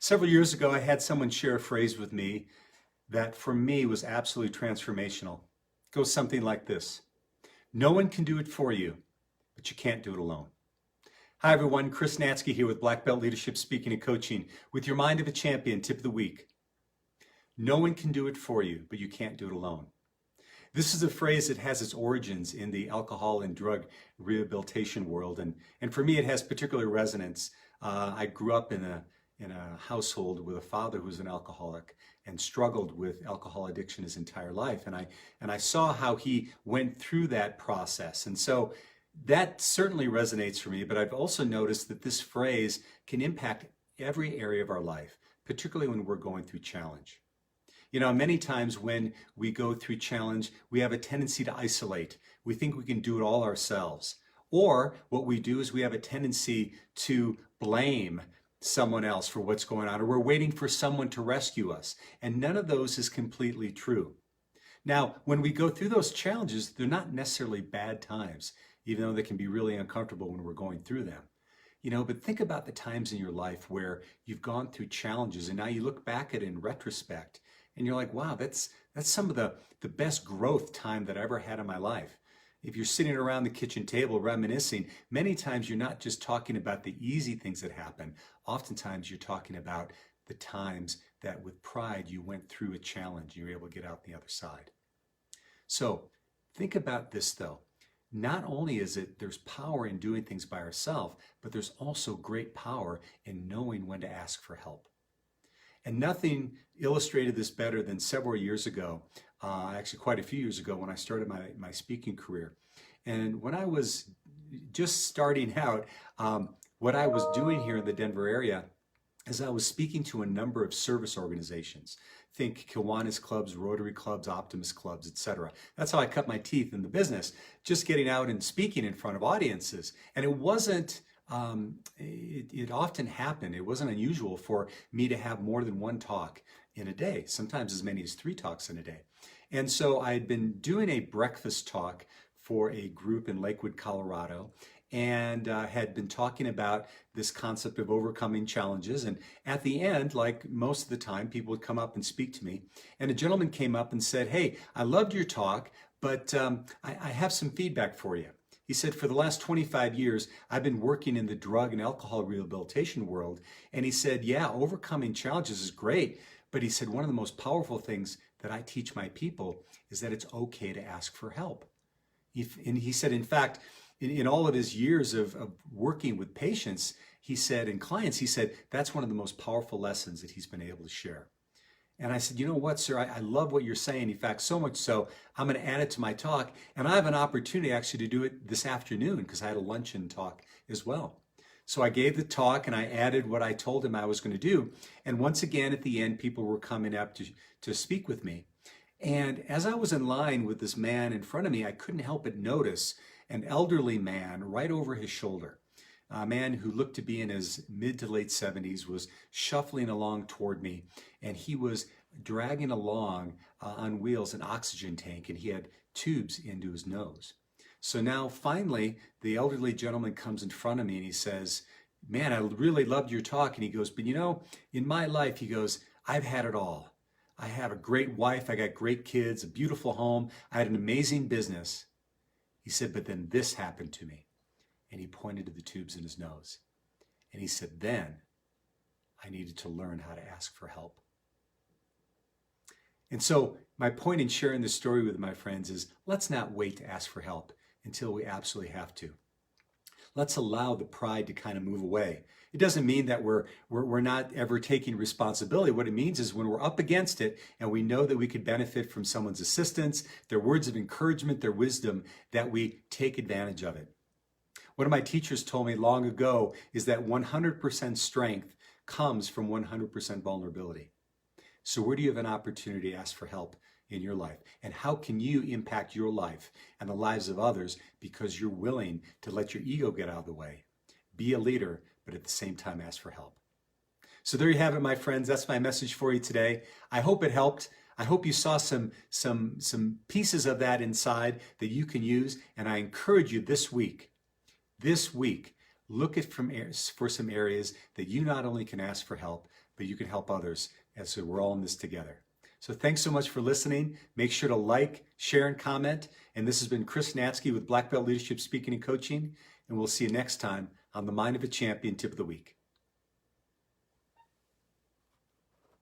Several years ago, I had someone share a phrase with me that for me was absolutely transformational. It goes something like this: no one can do it for you, but you can't do it alone. Hi everyone, Chris Natzke here with Black Belt Leadership Speaking and Coaching with your Mind of a Champion tip of the week. No one can do it for you, but you can't do it alone. This is a phrase that has its origins in the alcohol and drug rehabilitation world, and for me it has particular resonance. I grew up in a household with a father who was an alcoholic and struggled with alcohol addiction his entire life, and I saw how he went through that process, and so that certainly resonates for me. But I've also noticed that this phrase can impact every area of our life, particularly when we're going through challenge. You know, many times when we go through challenge, we have a tendency to isolate. We think we can do it all ourselves. Or what we do is we have a tendency to blame someone else for what's going on, or we're waiting for someone to rescue us. And none of those is completely true. Now, when we go through those challenges, they're not necessarily bad times, even though they can be really uncomfortable when we're going through them. You know, but think about the times in your life where you've gone through challenges and now you look back at it in retrospect and you're like, wow, that's some of the best growth time that I ever had in my life. If you're sitting around the kitchen table reminiscing, many times you're not just talking about the easy things that happen. Oftentimes you're talking about the times that with pride you went through a challenge, you were able to get out the other side. So think about this though. Not only is it there's power in doing things by ourselves, but there's also great power in knowing when to ask for help. And nothing illustrated this better than several years ago, actually quite a few years ago, when I started my speaking career. And when I was just starting out, what I was doing here in the Denver area is I was speaking to a number of service organizations. Think Kiwanis clubs, Rotary clubs, Optimist clubs, etc. That's how I cut my teeth in the business, just getting out and speaking in front of audiences. And it wasn't, it often happened, it wasn't unusual for me to have more than one talk in a day, sometimes as many as 3 talks in a day. And so I had been doing a breakfast talk for a group in Lakewood, Colorado, and had been talking about this concept of overcoming challenges. And at the end, like most of the time, people would come up and speak to me. And a gentleman came up and said, "Hey, I loved your talk, but I have some feedback for you." He said, "For the last 25 years, I've been working in the drug and alcohol rehabilitation world." And he said, "Yeah, overcoming challenges is great. But," he said, "one of the most powerful things that I teach my people is that it's okay to ask for help." And he said, in fact, in all of his years of working with patients, he said, and clients, he said, that's one of the most powerful lessons that he's been able to share. And I said, "You know what, sir, I love what you're saying. In fact, so much so, I'm going to add it to my talk. And I have an opportunity actually to do it this afternoon because I had a luncheon talk as well." So I gave the talk and I added what I told him I was going to do. And once again, at the end, people were coming up to speak with me. And as I was in line with this man in front of me, I couldn't help but notice an elderly man right over his shoulder. A man who looked to be in his mid to late 70s was shuffling along toward me, and he was dragging along on wheels an oxygen tank, and he had tubes into his nose. So now finally, the elderly gentleman comes in front of me and he says, "Man, I really loved your talk." And he goes, "But you know, in my life," he goes, "I've had it all. I have a great wife, I got great kids, a beautiful home, I had an amazing business." He said, "But then this happened to me." And he pointed to the tubes in his nose. And he said, "Then I needed to learn how to ask for help." And so my point in sharing this story with my friends is, let's not wait to ask for help until we absolutely have to. Let's allow the pride to kind of move away. It doesn't mean that we're not ever taking responsibility. What it means is when we're up against it and we know that we could benefit from someone's assistance, their words of encouragement, their wisdom, that we take advantage of it. One of my teachers told me long ago is that 100% strength comes from 100% vulnerability. So where do you have an opportunity to ask for help in your life? And how can you impact your life and the lives of others because you're willing to let your ego get out of the way? Be a leader, but at the same time ask for help. So there you have it, my friends. That's my message for you today. I hope it helped. I hope you saw some pieces of that inside that you can use. And I encourage you this week, look at for some areas that you not only can ask for help, but you can help others as we're all in this together. So thanks so much for listening. Make sure to like, share, and comment. And this has been Chris Natzke with Black Belt Leadership Speaking and Coaching. And we'll see you next time on the Mind of a Champion Tip of the Week.